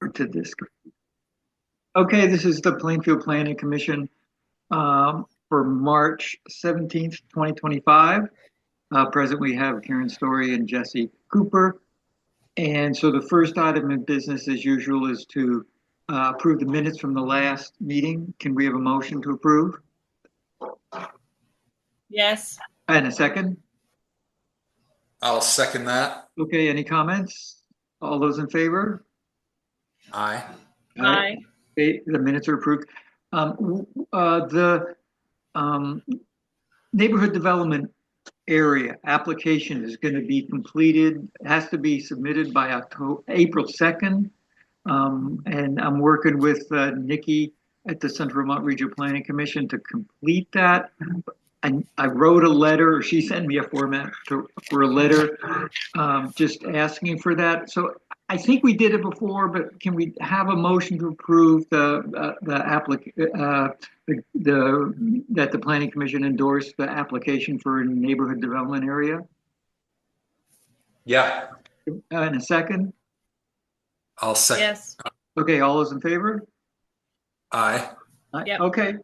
or to this. Okay, this is the Plainfield Planning Commission for March 17th, 2025. Present, we have Karen Story and Jesse Cooper. And so the first item of business, as usual, is to approve the minutes from the last meeting. Can we have a motion to approve? Yes. And a second? I'll second that. Okay, any comments? All those in favor? Aye. Aye. Okay, the minutes are approved. The neighborhood development area application is going to be completed, has to be submitted by April 2nd. And I'm working with Nikki at the Central Vermont Regional Planning Commission to complete that. And I wrote a letter, or she sent me a format for a letter just asking for that. So I think we did it before, but can we have a motion to approve that the Planning Commission endorsed the application for a neighborhood development area? Yeah. In a second? I'll second. Yes. Okay, all those in favor? Aye. Yep. Okay.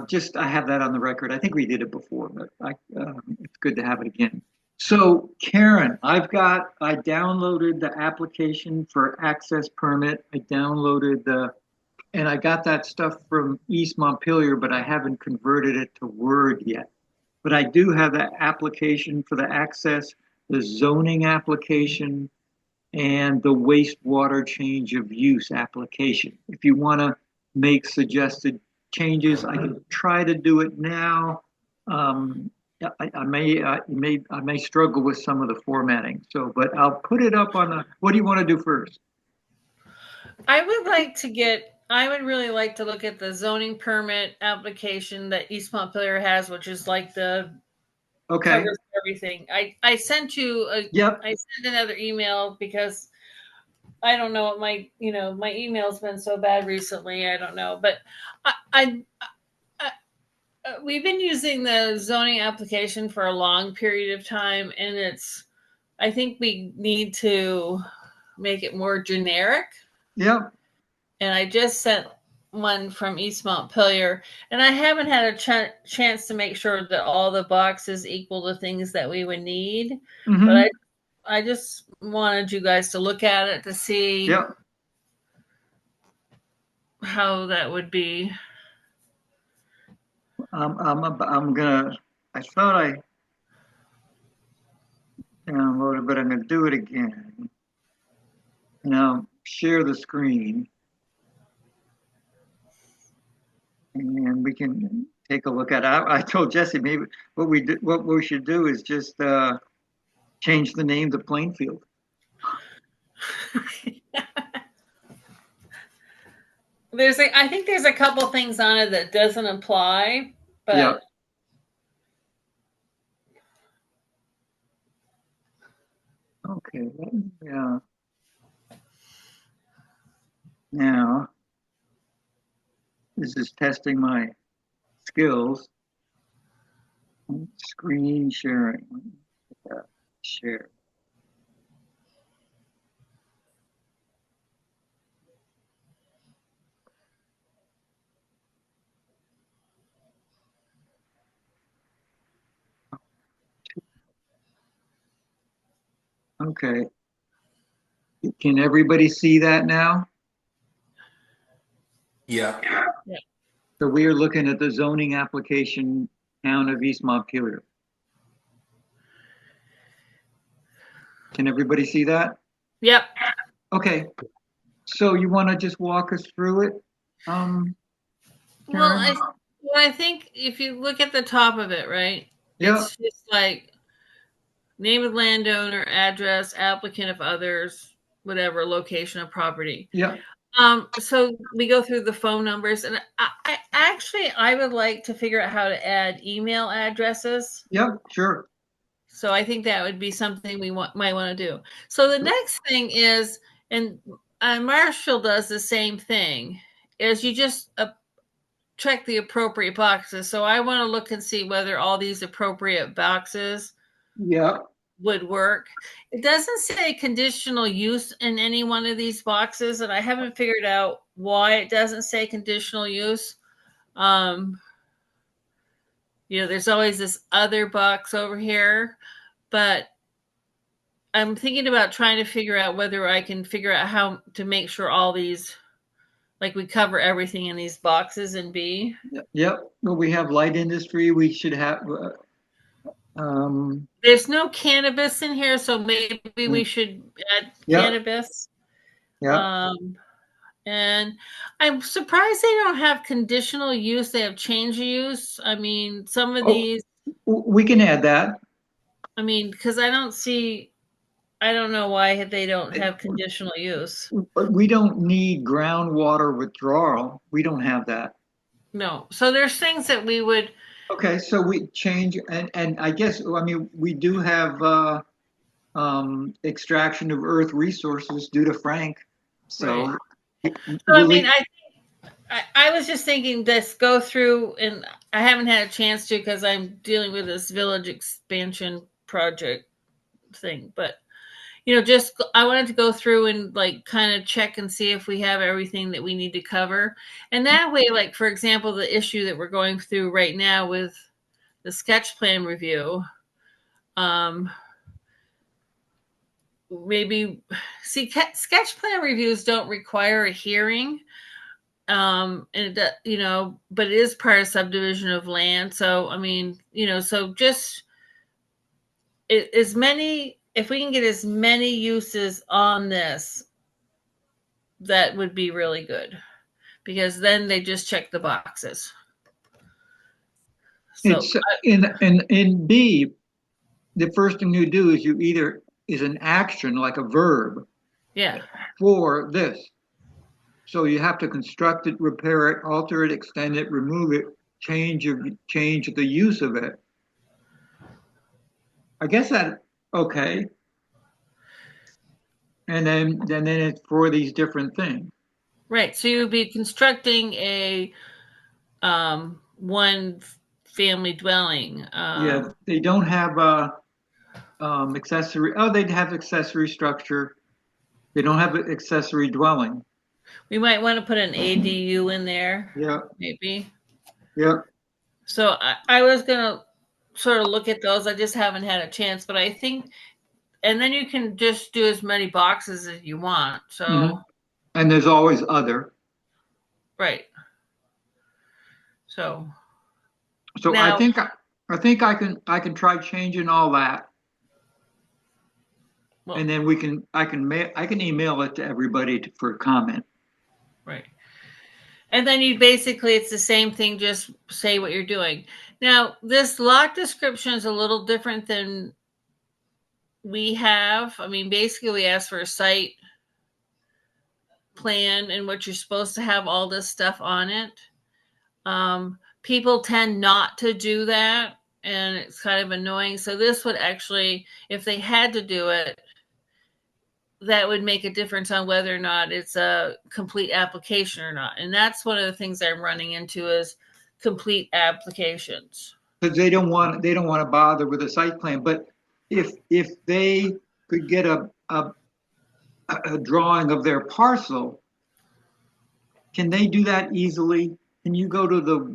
Just I have that on the record. I think we did it before, but it's good to have it again. So Karen, I downloaded the application for access permit. I downloaded and I got that stuff from East Montpelier, but I haven't converted it to Word yet. But I do have the application for the access, the zoning application, and the wastewater change of use application. If you want to make suggested changes, I can try to do it now. I may struggle with some of the formatting. So, but I'll put it up on the. What do you want to do first? I would really like to look at the zoning permit application that East Montpelier has, which is like the Okay. covers everything. I sent you Yep. I sent another email because I don't know what my email's been so bad recently. I don't know, but I we've been using the zoning application for a long period of time, and I think we need to make it more generic. Yep. And I just sent one from East Montpelier, and I haven't had a chance to make sure that all the boxes equal the things that we would need. Mm-hmm. But I just wanted you guys to look at it to see Yep. how that would be. I'm gonna. I thought I downloaded, but I'm gonna do it again. Now share the screen, and we can take a look at it. I told Jesse maybe what we should do is just change the name to Plainfield. I think there's a couple things on it that doesn't apply, but yeah. Okay. Yeah. Now, this is testing my skills. Screen sharing. Share. Okay. Can everybody see that now? Yeah. So we are looking at the zoning application, town of East Montpelier. Can everybody see that? Yep. Okay. So you want to just walk us through it? Well, I think if you look at the top of it, right? Yeah. It's just like name of landowner, address, applicant of others, whatever, location of property. Yeah. So we go through the phone numbers, and I would like to figure out how to add email addresses. Yeah, sure. So I think that would be something we might want to do. So the next thing is, and Marshall does the same thing, is you just check the appropriate boxes. So I want to look and see whether all these appropriate boxes yeah would work. It doesn't say conditional use in any one of these boxes, and I haven't figured out why it doesn't say conditional use. There's always this other box over here, but I'm thinking about trying to figure out whether I can figure out how to make sure all these, like we cover everything in these boxes in B. Yep. Well, we have light industry. We should have. There's no cannabis in here, so maybe we should add cannabis. Yeah. And I'm surprised they don't have conditional use. They have change of use. I mean, some of these. We can add that. I mean, because I don't know why they don't have conditional use. But we don't need groundwater withdrawal. We don't have that. No. So there's things that we would. Okay, so we change, and I guess, I mean, we do have extraction of earth resources due to Frank. So, right. I mean, I was just thinking this go through, and I haven't had a chance to because I'm dealing with this village expansion project thing. But, I wanted to go through and like kind of check and see if we have everything that we need to cover. And that way, like, for example, the issue that we're going through right now with the sketch plan review, maybe see sketch plan reviews don't require a hearing, and but it is part of subdivision of land. So I mean, so just if we can get as many uses on this, that would be really good, because then they just check the boxes. So it's in B, the first thing you do is is an action like a verb. Yeah. For this. So you have to construct it, repair it, alter it, extend it, remove it, change the use of it. I guess that okay. And then it's for these different things. Right. So you'd be constructing a one family dwelling. Yeah, they don't have accessory. Oh, they'd have accessory structure. They don't have an accessory dwelling. We might want to put an ADU in there. Yeah. Maybe. Yeah. So I was going to sort of look at those. I just haven't had a chance, but I think, and then you can just do as many boxes as you want. So. Mm-hmm. And there's always other. Right. So now, I think I can try changing all that. Well, and then I can email it to everybody for comment. Right. And then it's the same thing, just say what you're doing. Now, this lot description is a little different than we have. I mean, basically we ask for a site plan and what you're supposed to have all this stuff on it. People tend not to do that, and it's kind of annoying. So this would actually, if they had to do it, that would make a difference on whether or not it's a complete application or not. And that's one of the things I'm running into is complete applications. Because they don't want to bother with a site plan. But if they could get a drawing of their parcel, can they do that easily? Can you go to the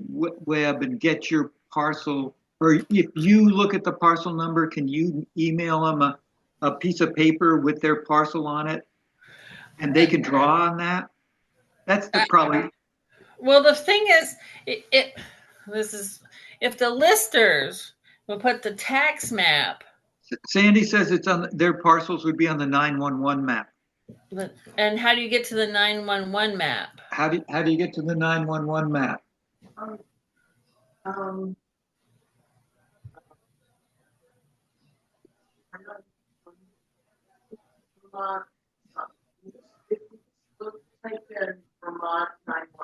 web and get your parcel? Or if you look at the parcel number, can you email them a piece of paper with their parcel on it, and they can draw on that? That's the problem. Well, the thing is, if the listers will put the tax map. Sandy says it's on their parcels would be on the 911 map. And how do you get to the 911 map? How do you get to the 911 map?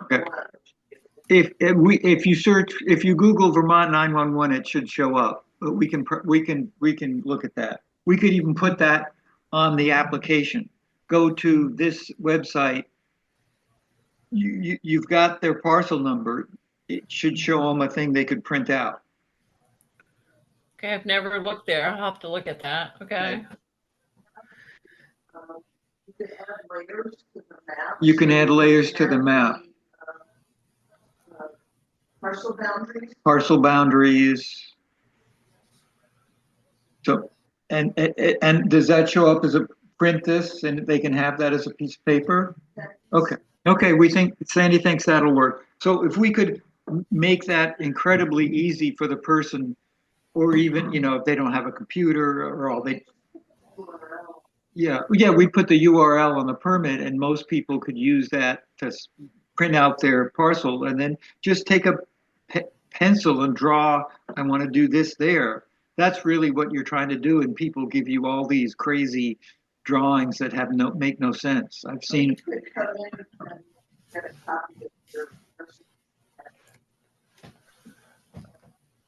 Okay. If you Google Vermont 911, it should show up. But we can look at that. We could even put that on the application. Go to this website. You've got their parcel number. It should show them a thing they could print out. Okay, I've never looked there. I'll have to look at that. Okay. You can add layers to the map. Parcel boundaries. So, and does that show up as a print this and they can have that as a piece of paper? Okay. Okay, Sandy thinks that'll work. So if we could make that incredibly easy for the person, or even, if they don't have a computer or all they, yeah, we put the URL on the permit and most people could use that to print out their parcel and then just take a pencil and draw, I want to do this there. That's really what you're trying to do, and people give you all these crazy drawings that make no sense. I've seen.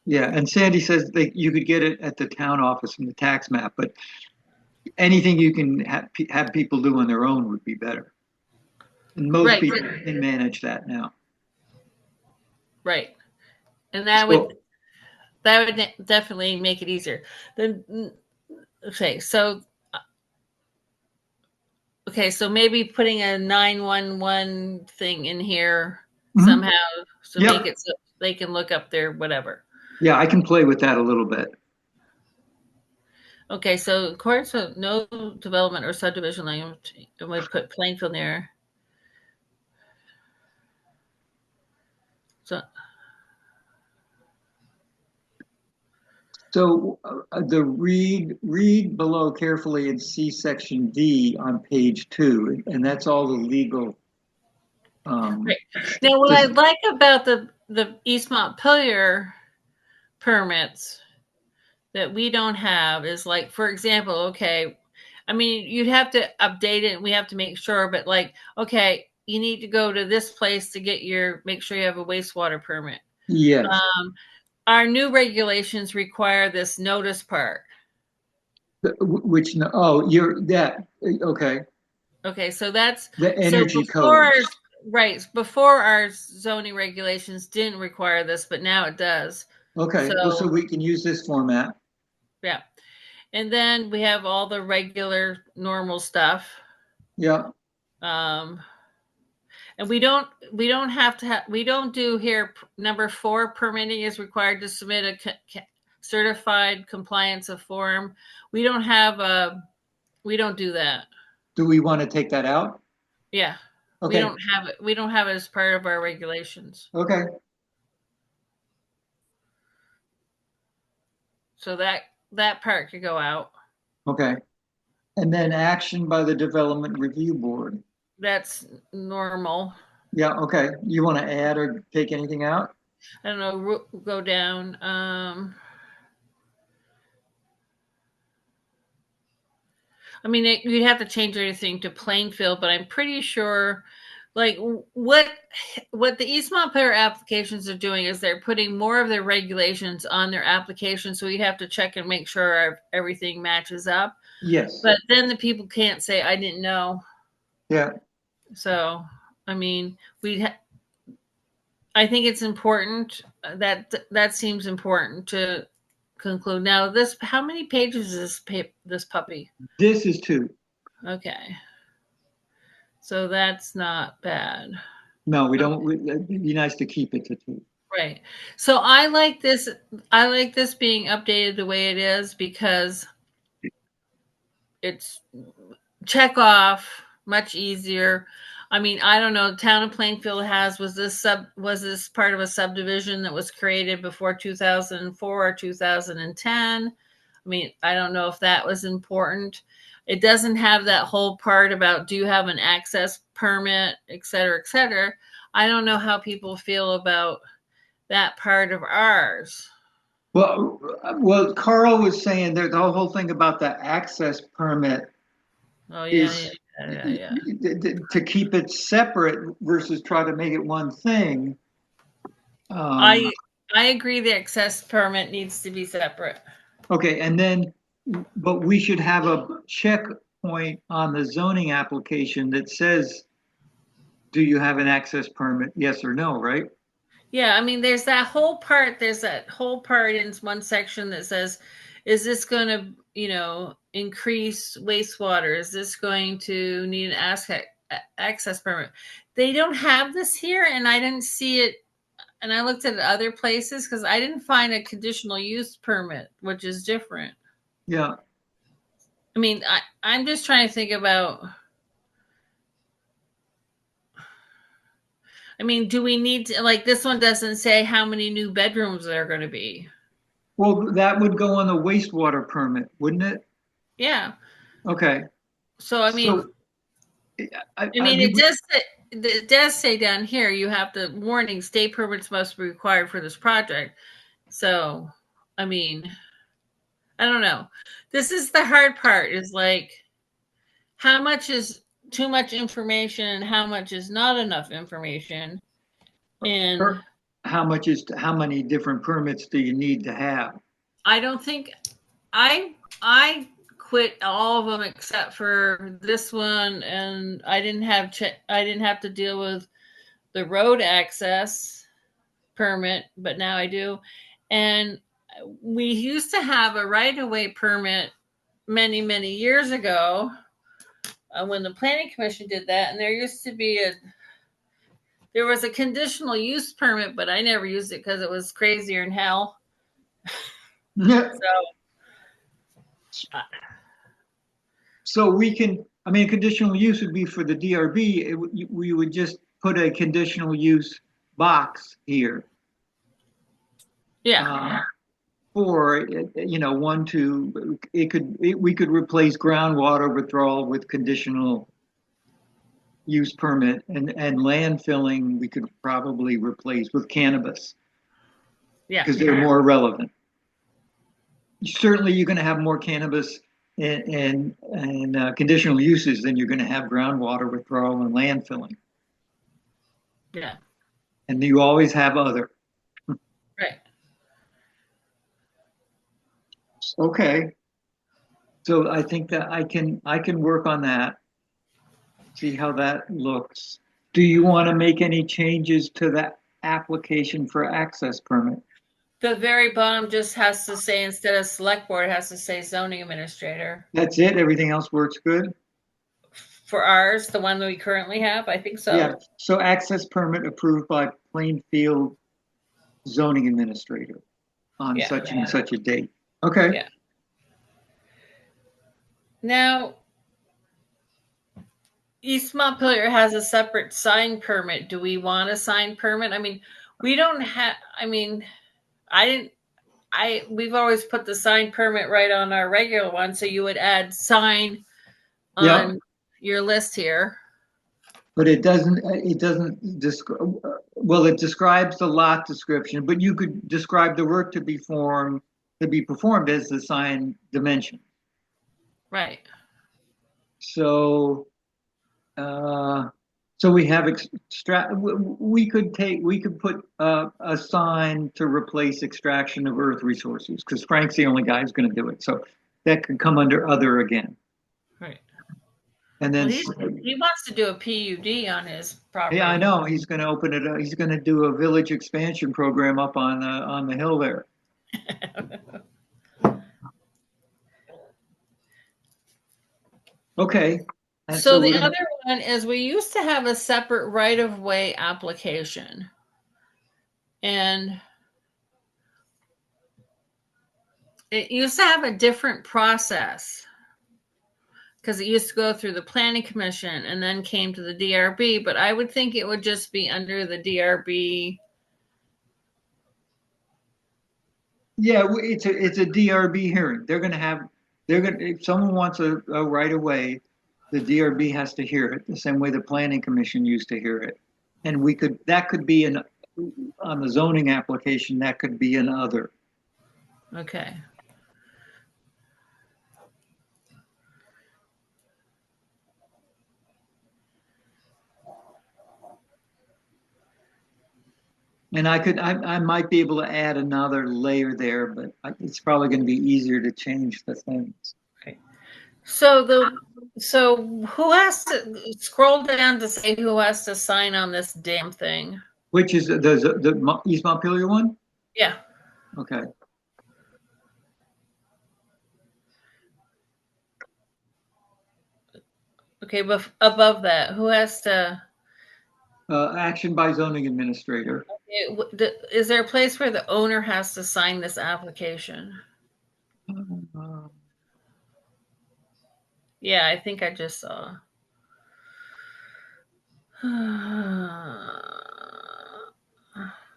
Yeah, and Sandy says you could get it at the town office from the tax map, but anything you can have people do on their own would be better. And most people can manage that now. Right. And that would definitely make it easier. Then, okay, so maybe putting a 911 thing in here somehow to make it so they can look up their whatever. Yeah, I can play with that a little bit. Okay, so of course, no development or subdivision language. And we put Plainfield there. So the read below carefully and see section D on page 2, and that's all the legal. Right. Now, what I like about the East Montpelier permits that we don't have is, like, for example, okay, I mean, you'd have to update it and we have to make sure, but like, okay, you need to go to this place to make sure you have a wastewater permit. Yes. Our new regulations require this notice part. Okay. Okay, so that's the energy code. Right. Before our zoning regulations didn't require this, but now it does. Okay, so we can use this format. Yeah. And then we have all the regular normal stuff. Yeah. And we don't do here. Number 4, permitting is required to submit a certified compliance of form. We don't do that. Do we want to take that out? Yeah. Okay. We don't have it as part of our regulations. Okay. So that part could go out. Okay. And then action by the Development Review Board. That's normal. Yeah, okay. You want to add or take anything out? I don't know, go down. I mean, you'd have to change everything to Plainfield, but I'm pretty sure, like, what the East Montpelier applications are doing is they're putting more of their regulations on their application, so we have to check and make sure everything matches up. Yes. But then the people can't say, I didn't know. Yeah. So, I mean, I think it's important that seems important to conclude. Now, how many pages is this puppy? This is 2. Okay. So that's not bad. No, we don't. It'd be nice to keep it to 2. Right. So I like this. I like this being updated the way it is because it's check off, much easier. I mean, I don't know. The town of Plainfield was this part of a subdivision that was created before 2004 or 2010? I mean, I don't know if that was important. It doesn't have that whole part about do you have an access permit, et cetera, et cetera. I don't know how people feel about that part of ours. Well, Carl was saying that the whole thing about the access permit is to keep it separate versus try to make it one thing. I agree the access permit needs to be separate. Okay, but we should have a checkpoint on the zoning application that says, do you have an access permit? Yes or no, right? Yeah, I mean, there's that whole part. There's that whole part in one section that says, "Is this going to, increase wastewater? Is this going to need an access permit?" They don't have this here, and I didn't see it. And I looked at other places because I didn't find a conditional use permit, which is different. Yeah. I mean, I'm just trying to think about. I mean, do we need to, like, this one doesn't say how many new bedrooms there are going to be? Well, that would go on the wastewater permit, wouldn't it? Yeah. Okay. So, I mean, So, I, I I, mean, you, it does say down here, you have the warning, state permits must be required for this project. So, I mean, I don't know. This is the hard part is like, how much is too much information and how much is not enough information? And how many different permits do you need to have? I don't think I quit all of them except for this one, and I didn't have to deal with the road access permit, but now I do. And we used to have a right of way permit many years ago when the planning commission did that, and there was a conditional use permit, but I never used it because it was crazier than hell. So So I mean, conditional use would be for the DRB. We would just put a conditional use box here. yeah. For, we could replace groundwater withdrawal with conditional use permit, and landfilling we could probably replace with cannabis because they're more relevant. Certainly, you're going to have more cannabis and conditional uses than you're going to have groundwater withdrawal and landfilling. Yeah. And you always have other. Right. Okay. So I think that I can work on that. See how that looks. Do you want to make any changes to that application for access permit? The very bottom just has to say, instead of select board, it has to say zoning administrator. That's it? Everything else works good? For ours, the one that we currently have, I think so. Yeah. So access permit approved by Plainfield zoning administrator on such and such a date. Okay. Yeah. Now, East Montpelier has a separate sign permit. Do we want a sign permit? I mean, we don't have, I mean, we've always put the sign permit right on our regular one. So you would add sign on your list here. But it doesn't, well, it describes the lot description, but you could describe the work to be performed as the sign dimension. Right. So, so we have we could put a sign to replace extraction of earth resources because Frank's the only guy who's going to do it. So that could come under other again. Right. And then he wants to do a PUD on his property. Yeah, I know. He's going to open it up. He's going to do a village expansion program up on the hill there. Okay. So the other one is we used to have a separate right-of-way application. And it used to have a different process because it used to go through the planning commission and then came to the DRB, but I would think it would just be under the DRB. Yeah, it's a DRB hearing. If someone wants a right of way, the DRB has to hear it the same way the planning commission used to hear it. And that could be on the zoning application, that could be an other. Okay. And I might be able to add another layer there, but it's probably going to be easier to change the things. Okay. So who has to scroll down to say who has to sign on this damn thing? Which is the East Montpelier one? Yeah. Okay. Okay, but above that, who has to? Action by zoning administrator. Is there a place where the owner has to sign this application? Uh, Yeah, I think I just saw.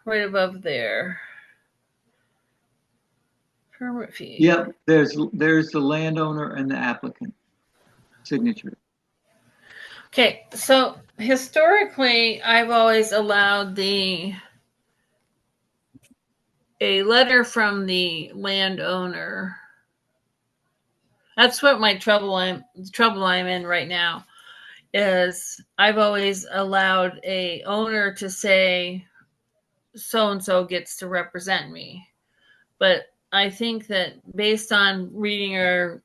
Right above there. Permit fee. Yep, there's the landowner and the applicant signature. Okay, so historically, I've always allowed a letter from the landowner. That's what my trouble I'm in right now is I've always allowed a owner to say so and so gets to represent me. But I think that based on reading our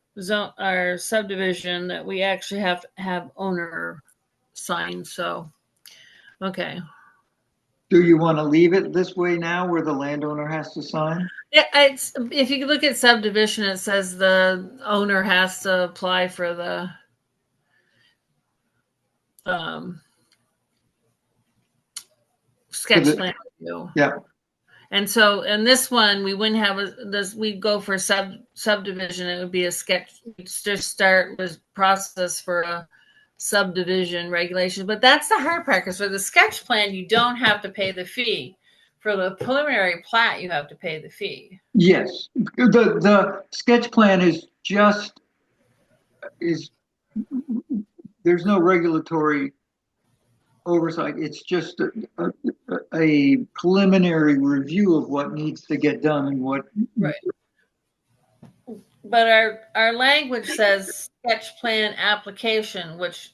subdivision that we actually have to have owner sign. So okay. Do you want to leave it this way now where the landowner has to sign? Yeah, if you look at subdivision, it says the owner has to apply for the sketch plan review. Yeah. And so in this one, we wouldn't have this. We'd go for subdivision. It would be a sketch. Just start with process for a subdivision regulation. But that's the hard part because for the sketch plan, you don't have to pay the fee. For the preliminary plat, you have to pay the fee. Yes. The sketch plan is there's no regulatory oversight. It's just a preliminary review of what needs to get done and what. Right. But our language says sketch plan application, which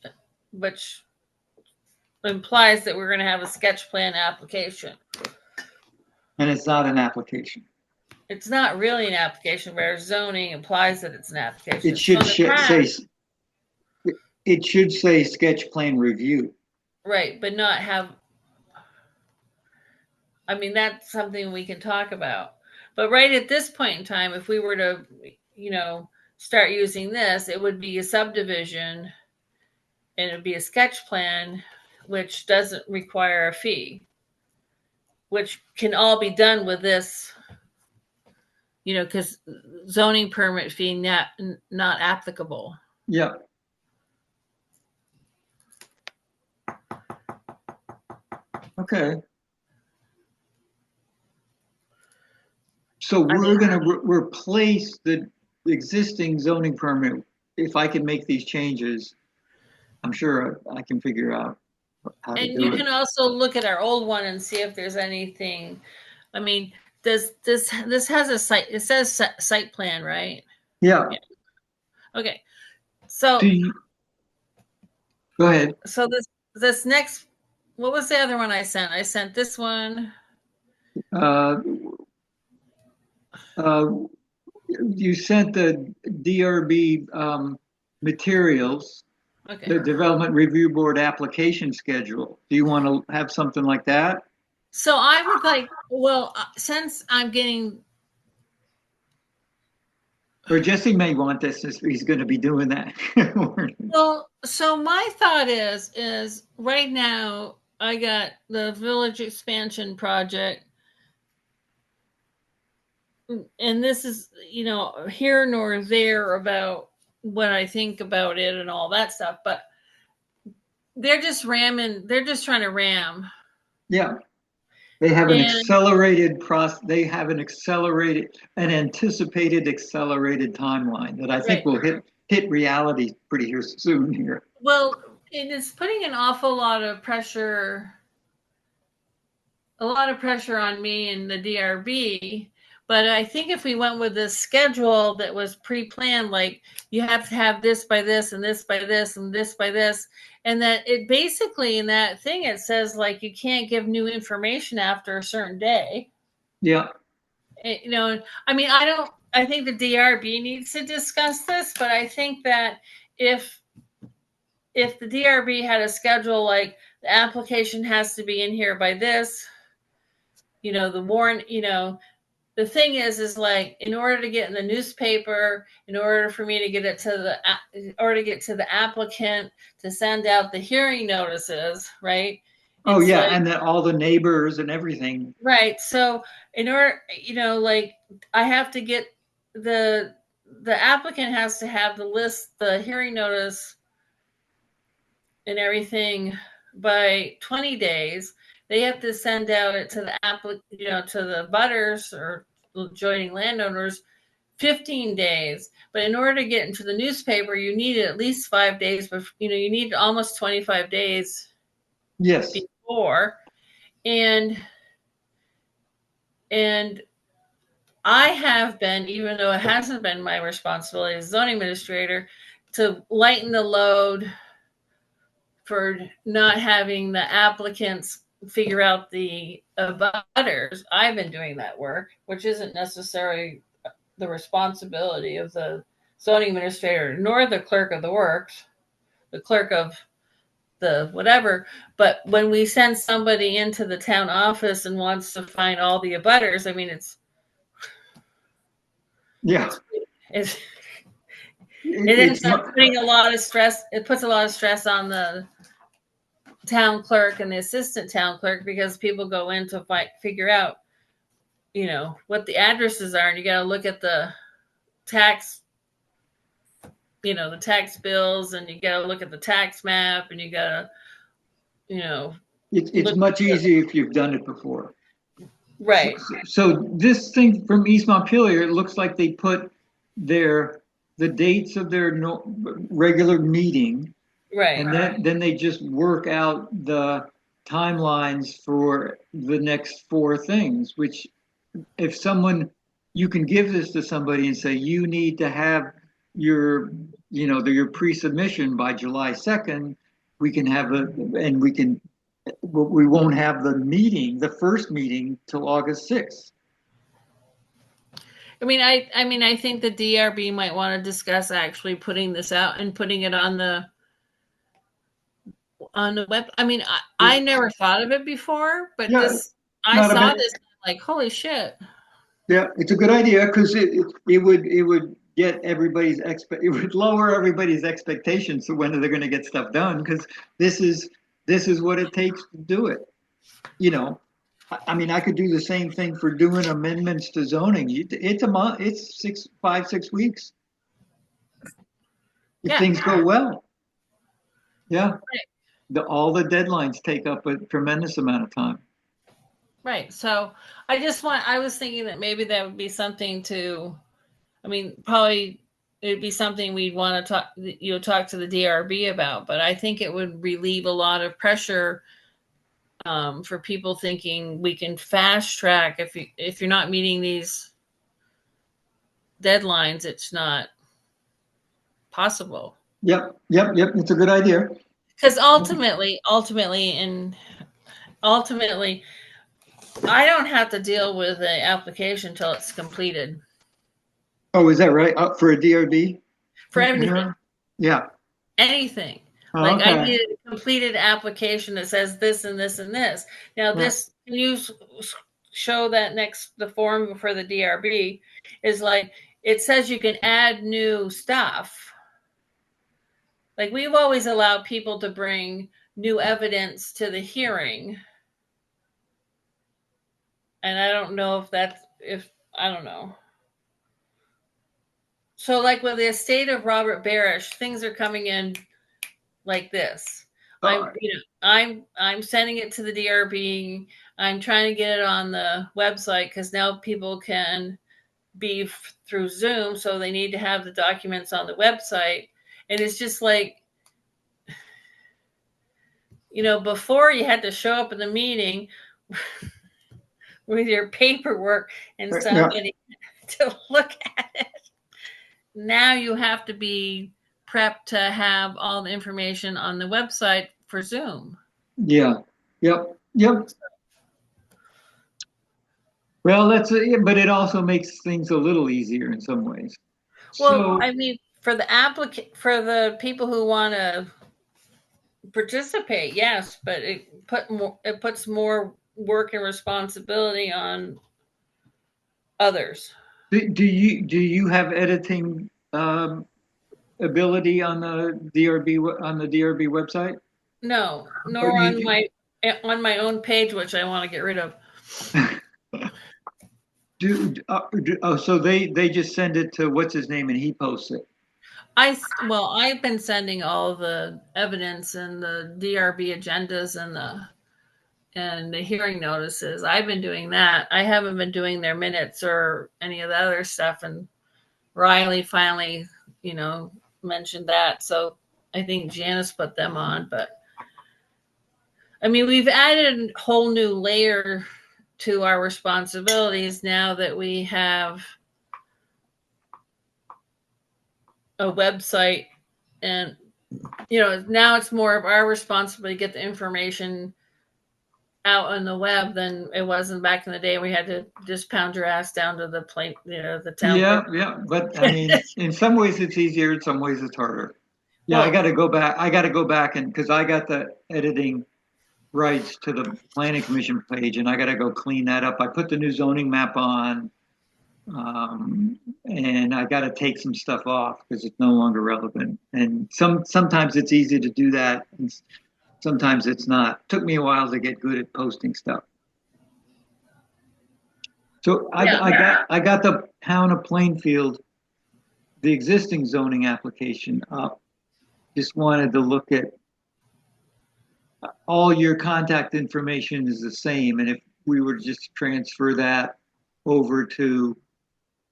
implies that we're going to have a sketch plan application. And it's not an application. It's not really an application, where zoning implies that it's an application. It should say sketch plan review. Right, but not have. I mean, that's something we can talk about. But right at this point in time, if we were to, start using this, it would be a subdivision and it would be a sketch plan, which doesn't require a fee, which can all be done with this, because zoning permit fee not applicable. Yeah. Okay. So we're going to replace the existing zoning permit. If I can make these changes, I'm sure I can figure out how to do it. And you can also look at our old one and see if there's anything. I mean, this has a site? It says site plan, right? Yeah. Okay. So go ahead. So this next, what was the other one I sent? I sent this one. You sent the DRB materials, okay. The Development Review Board application schedule. Do you want to have something like that? So I would like, well, since I'm getting. Or Jesse may want this if he's going to be doing that. Well, so my thought is right now I got the village expansion project. And this is, here nor there about what I think about it and all that stuff, but they're just trying to ram. Yeah. They have an anticipated accelerated timeline that I think will hit reality pretty here soon here. Well, it is putting an awful lot of pressure on me and the DRB. But I think if we went with this schedule that was pre-planned, like you have to have this by this and this by this and this by this, and that it basically in that thing, it says like you can't give new information after a certain day. Yeah. I mean, I think the DRB needs to discuss this, but I think that if the DRB had a schedule like the application has to be in here by this, the warrant, the thing is like, in order to get in the newspaper, in order for me to get it in order to get to the applicant to send out the hearing notices, right? Oh, It's yeah. like, And then all the neighbors and everything. right. So in order, like I have to get the applicant has to have the hearing notice and everything by 20 days. They have to send out it to the to the butters or adjoining landowners 15 days. But in order to get into the newspaper, you need at least 5 days, but you need almost 25 days Yes. before. And I have been, even though it hasn't been my responsibility as zoning administrator, to lighten the load for not having the applicants figure out the abutters. I've been doing that work, which isn't necessarily the responsibility of the zoning administrator, nor the clerk of the works, the clerk of the whatever. But when we send somebody into the town office and wants to find all the abutters, I mean, Yeah. it ends up putting a lot of stress. It puts a lot of stress on the town clerk and the assistant town clerk, because people go in to figure out, what the addresses are, and you got to look at the tax, the tax bills, and you got to look at the tax map, and you got to, it's much easier if you've done it before. Right. So this thing from East Montpelier, it looks like they put the dates of their regular meeting, right, and then they just work out the timelines for the next 4 things. Which, if you can give this to somebody and say you need to have your pre-submission by July 2nd, we can have we won't have the first meeting till August 6th. I mean, I think the DRB might want to discuss actually putting this out and putting it on the web. I mean, I never thought of it before, but Yeah, I saw this like, holy shit. Yeah, it's a good idea, because it would get everybody's it would lower everybody's expectations for when they're going to get stuff done, because this is what it takes to do it. I mean, I could do the same thing for doing amendments to zoning. It's a month. It's 5-6 weeks if things go well. Yeah, right. All the deadlines take up a tremendous amount of time. Right. So I was thinking that maybe that would be something probably it'd be something we'd want to talk to the DRB about, but I think it would relieve a lot of pressure for people thinking we can fast track. If you're not meeting these deadlines, it's not possible. Yep. It's a good idea. Because ultimately, I don't have to deal with an application until it's completed. Oh, is that right? For a DRB? For anything. Yeah. Anything. Oh, like, okay. I need a completed application that says this and this and this. Now, this, can you show that the form for the DRB is like, it says you can add new stuff. Like, we've always allowed people to bring new evidence to the hearing. And I don't know I don't know. So, like, with the estate of Robert Barish, things are coming in like this. I'm sending it to the DRB. I'm trying to get it on the website, because now people can be through Zoom, so they need to have the documents on the website. And it's just like, before you had to show up in the meeting with your paperwork and somebody to look at it. Now you have to be prepped to have all the information on the website for Zoom. Yeah. Yep. Well, but it also makes things a little easier in some ways. Well, I mean, for the people who want to participate, yes, but it puts more work and responsibility on others. Do you have editing ability on the DRB website? No, Oh, nor on my own page, which I want to get rid of. so they just send it to what's his name and he posts it. I've been sending all the evidence and the DRB agendas and the hearing notices. I've been doing that. I haven't been doing their minutes or any of the other stuff. And Riley finally, mentioned that. So I think Janice put them on. But I mean, we've added a whole new layer to our responsibilities now that we have a website, and now it's more of our responsibility to get the information out on the web than it wasn't back in the day. We had to just pound your ass down to the plane, the town. Yeah, but I mean, in some ways it's easier, in some ways it's harder. Yeah, Well, I got to go back. I got to go back and because I got the editing rights to the planning commission page, and I got to go clean that up. I put the new zoning map on, and I got to take some stuff off because it's no longer relevant. And sometimes it's easy to do that, and sometimes it's not. Took me a while to get good at posting stuff. So I got the town of Plainfield, the existing zoning application up. Just wanted to look at all your contact information is the same, and if we were to just transfer that over to,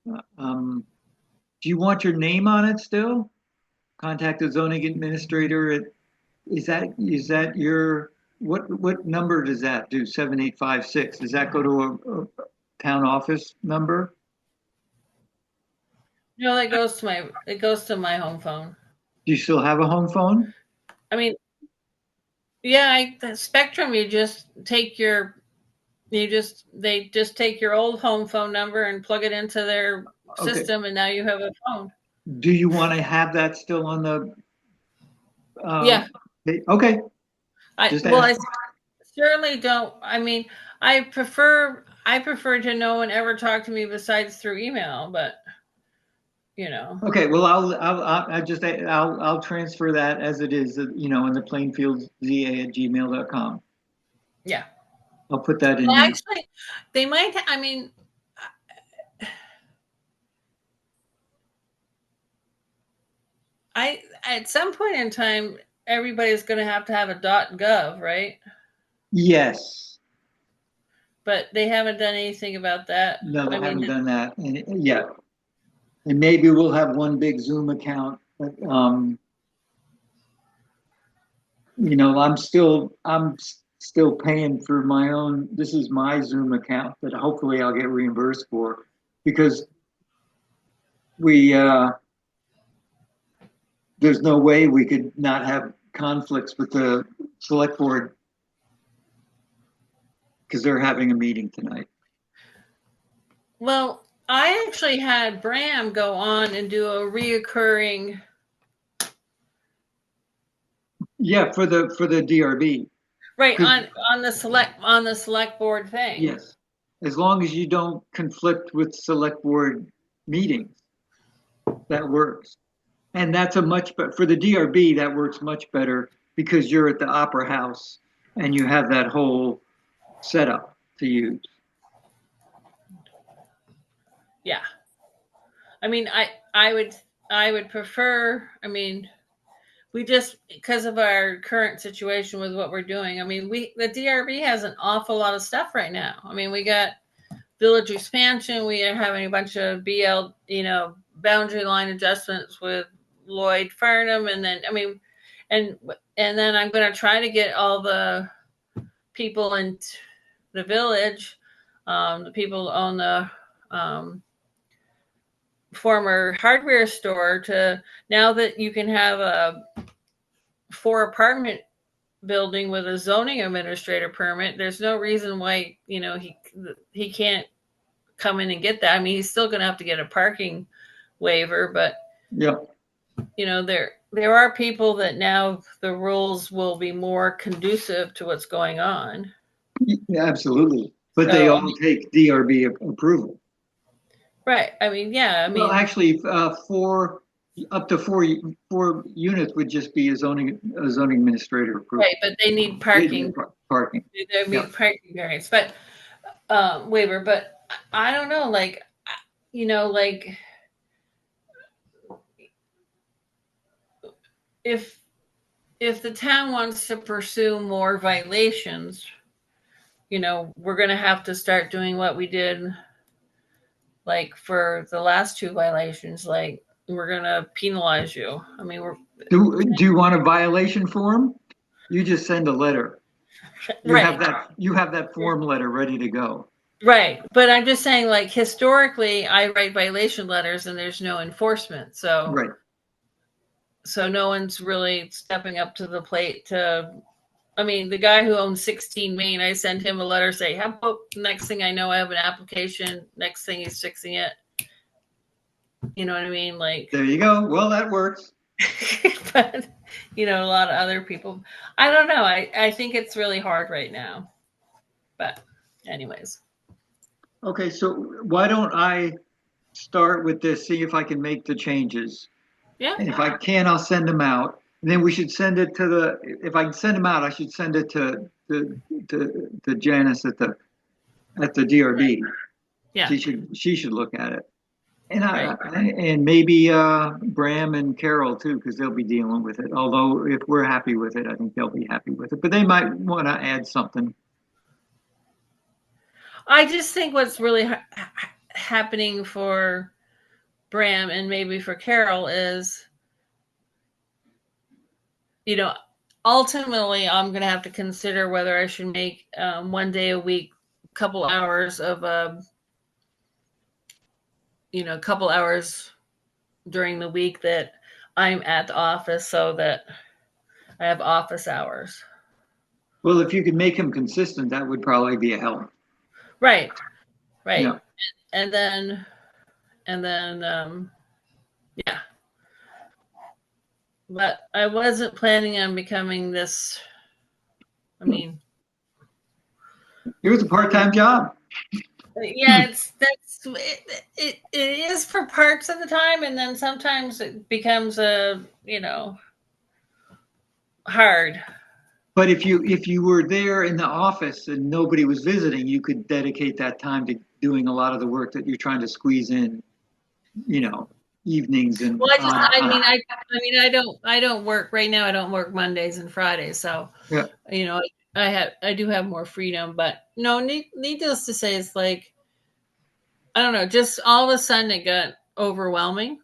do you want your name on it still? Contact the zoning administrator. Is that your what number does that do? 7856. Does that go to a town office number? no, it goes to my home phone. Do you still have a home phone? I mean, yeah, the Spectrum. They just take your old home phone number and plug it into their system, and now you have a phone. Do you want to have that still on the? Yeah. Okay. I certainly don't. I mean, I prefer to no one ever talk to me besides through email, but Okay, well, I'll transfer that as it is, in the plainfieldza@gmail.com. Yeah. I'll put that in. Well, actually, they might. I mean, at some point in time, everybody's going to have a .gov, right? Yes. But they haven't done anything about that. No, they haven't done that yet. And maybe we'll have one big Zoom account. But, I'm still paying for my own. This is my Zoom account that hopefully I'll get reimbursed for, because there's no way we could not have conflicts with the select board because they're having a meeting tonight. Well, I actually had Bram go on and do a reoccurring. Yeah, for the DRB. Right, on the select board thing. Yes, as long as you don't conflict with select board meetings, that works. And that's for the DRB, that works much better because you're at the Opera House and you have that whole setup to use. Yeah, I mean, I would prefer. I mean, we just, because of our current situation with what we're doing. I mean, the DRB has an awful lot of stuff right now. I mean, we got village expansion. We are having a bunch of boundary line adjustments with Lloyd Farnham, and then and then I'm going to try to get all the people in the village, the people who own the former hardware store, to, now that you can have a 4 apartment building with a zoning administrator permit, there's no reason why he can't come in and get that. I mean, he's still going to have to get a parking waiver, but yeah. there are people that now the rules will be more conducive to what's going on. Yeah, absolutely. But they So, all take DRB approval. right. I mean, yeah. I Well, mean, actually, up to four units would just be a zoning administrator approval. right. But they need They do parking. parking. They Yeah. need parking variance, but waiver. But I don't know. Like, like if the town wants to pursue more violations, we're going to have to start doing what we did like for the last two violations. Like, we're going to penalize you. I mean, Do you want a violation form? You just send a letter. right. You have that form letter ready to go. Right. But I'm just saying, like, historically, I write violation letters and there's no enforcement. Right. So no one's really stepping up to the plate I mean, the guy who owns 16 Main, I sent him a letter saying, how about next thing I know, I have an application. Next thing he's fixing it. You know what I mean? Like, There you go. Well, that works. but, a lot of other people, I don't know. I think it's really hard right now. But anyways. Okay, so why don't I start with this, see if I can make the changes. Yeah. And if I can, I'll send them out. And then we should send it to if I can send them out, I should send it to Janice at the DRB. Yeah. She should look at it. And Right. and maybe Bram and Carol too, because they'll be dealing with it. Although if we're happy with it, I think they'll be happy with it. But they might want to add something. I just think what's really happening for Bram and maybe for Carol is, ultimately I'm going to have to consider whether I should make 1 day a week, couple hours of, couple hours during the week that I'm at the office so that I have office hours. Well, if you could make them consistent, that would probably be a help. Right. Right. Yeah. And then, yeah. But I wasn't planning on becoming this. I mean, It was a part-time job. yeah, it is for parts of the time, and then sometimes it becomes hard. But if you were there in the office and nobody was visiting, you could dedicate that time to doing a lot of the work that you're trying to squeeze in, evenings and. Well, I don't work right now. I don't work Mondays and Fridays, so Yeah. I do have more freedom. But no, needless to say, it's like, I don't know. Just all of a sudden, it got overwhelming.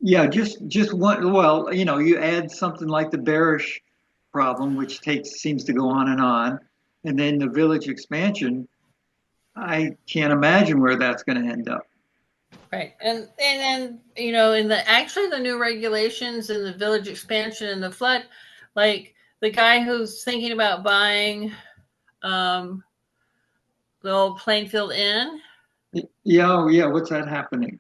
Yeah, just one. Well, you add something like the bearish problem, which seems to go on, and then the village expansion. I can't imagine where that's going to end up. Right. And then, in the new regulations and the village expansion and the flood, like the guy who's thinking about buying the old Plainfield Inn. Yeah, what's that happening?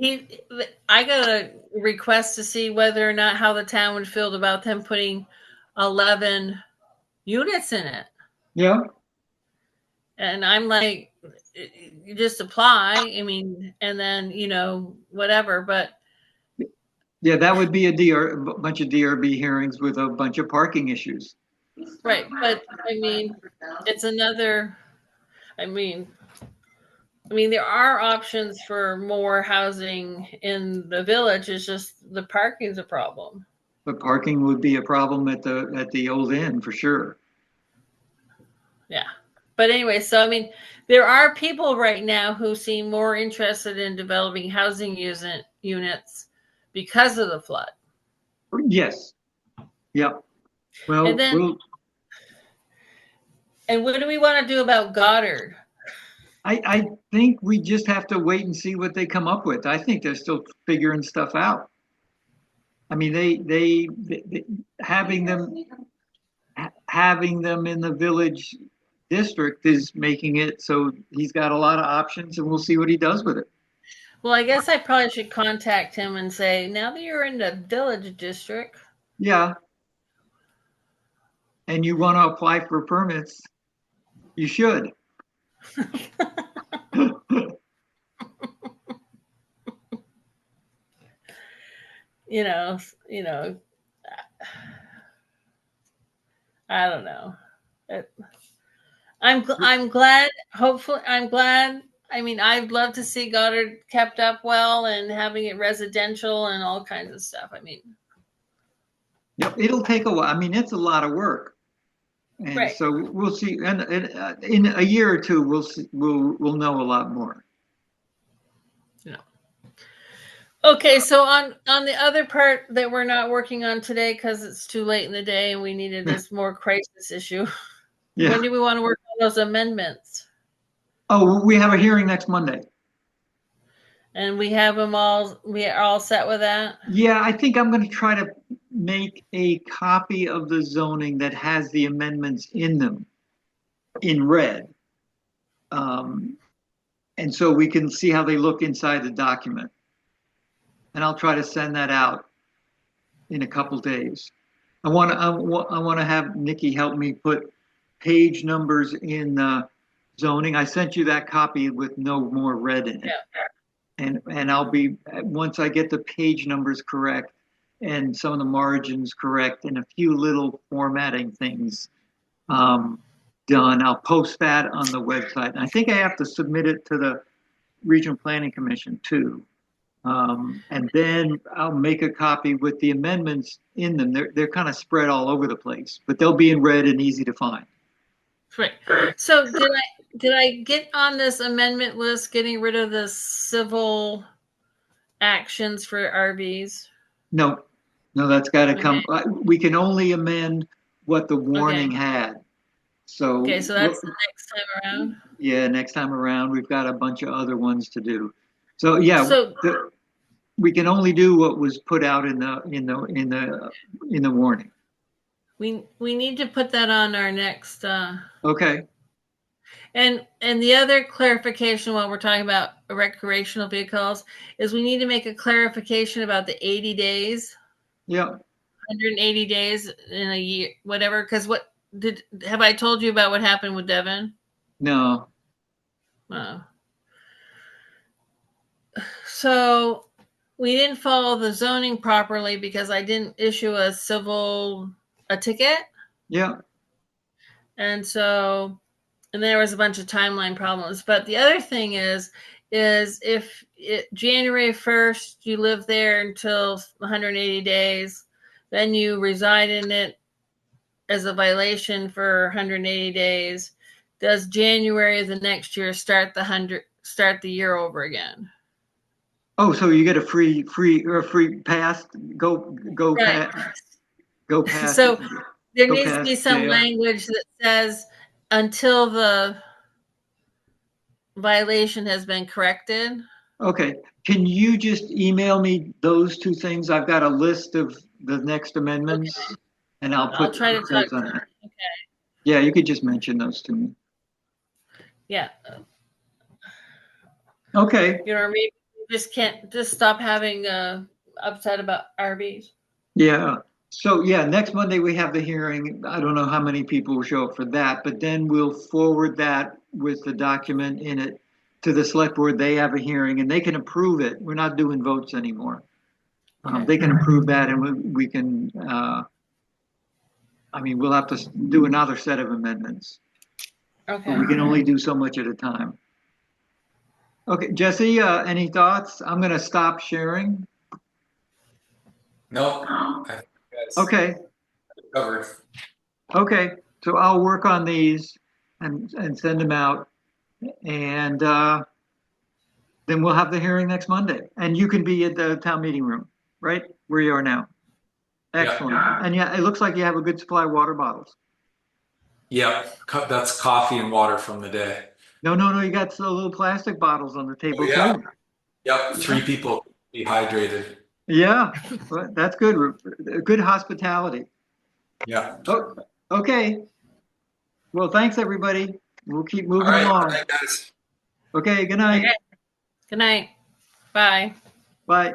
I got a request to see whether or not how the town would feel about them putting 11 units in it. Yeah. And I'm like, you just apply. I mean, and then, whatever. But yeah, that would be a bunch of DRB hearings with a bunch of parking issues. Right. But I mean, it's another, I mean, there are options for more housing in the village. It's just the parking's a problem. But parking would be a problem at the old inn for sure. Yeah. But anyway, so I mean, there are people right now who seem more interested in developing housing units because of the flood. Yes. Yep. Well, and what do we want to do about Goddard? I think we just have to wait and see what they come up with. I think they're still figuring stuff out. I mean, they having them in the village district is making it so he's got a lot of options, and we'll see what he does with it. Well, I guess I probably should contact him and say, now that you're in the village district, Yeah. And you want to apply for permits, you should. you know, you know, I don't know. It, I'm glad. Hopefully, I'm glad. I mean, I'd love to see Goddard kept up well and having it residential and all kinds of stuff. I mean, Yep, it'll take a while. I mean, it's a lot of work. And right. so we'll see. And in a year or two, we'll see, we'll know a lot more. Yeah. Okay, so on the other part that we're not working on today because it's too late in the day and we needed this more crisis issue. Yeah. When do we want to work on those amendments? Oh, we have a hearing next Monday. And we have them all. We are all set with that. Yeah, I think I'm going to try to make a copy of the zoning that has the amendments in them in red. And so we can see how they look inside the document. And I'll try to send that out in a couple days. I want to have Nikki help me put page numbers in zoning. I sent you that copy with no more red in it. Yeah. And I'll be, once I get the page numbers correct and some of the margins correct and a few little formatting things done, I'll post that on the website. And I think I have to submit it to the Regional Planning Commission too. And then I'll make a copy with the amendments in them. They're kind of spread all over the place, but they'll be in red and easy to find. Right. So did I get on this amendment list getting rid of the civil actions for RVs? No, that's got to come. We can only amend what the warning had. So that's the next time around. Yeah, next time around we've got a bunch of other ones to do. So yeah, we can only do what was put out in the warning. We need to put that on our next. Okay. And the other clarification while we're talking about recreational vehicles is we need to make a clarification about the 80 days. Yeah. 180 days in a year, whatever. Because have I told you about what happened with Devin? No. So we didn't follow the zoning properly because I didn't issue a ticket. Yeah. And there was a bunch of timeline problems. But the other thing is if January 1st, you live there until 180 days, then you reside in it as a violation for 180 days. Does January of the next year start the year over again? Oh, so you get a free pass? Go right. Go past. So there needs to be some language that says until the violation has been corrected. Okay. Can you just email me those two things? I've got a list of the next amendments, and I'll try to talk on it. Okay. Yeah, you could just mention those to me. Yeah. Okay. Maybe you just can't stop having upset about RVs. Yeah. So yeah, next Monday we have the hearing. I don't know how many people will show up for that, but then we'll forward that with the document in it to the select board. They have a hearing and they can approve it. We're not doing votes anymore. Okay. They can approve that, and we can. We'll have to do another set of amendments. Okay. But we can only do so much at a time. Okay, Jesse, any thoughts? I'm going to stop sharing. No. Okay. Covered. Okay, so I'll work on these and send them out, and then we'll have the hearing next Monday. And you can be at the town meeting room, right where you are now. Excellent. Yeah. And yeah, it looks like you have a good supply of water bottles. Yeah, that's coffee and water from the day. No, you got the little plastic bottles on the table yeah. too. Yep, 3 people dehydrated. Yeah, that's good. Good hospitality. Yeah. Oh, okay. Well, thanks everybody. We'll keep moving along. All right, guys. Okay, good night. Okay. Good night. Bye. Bye.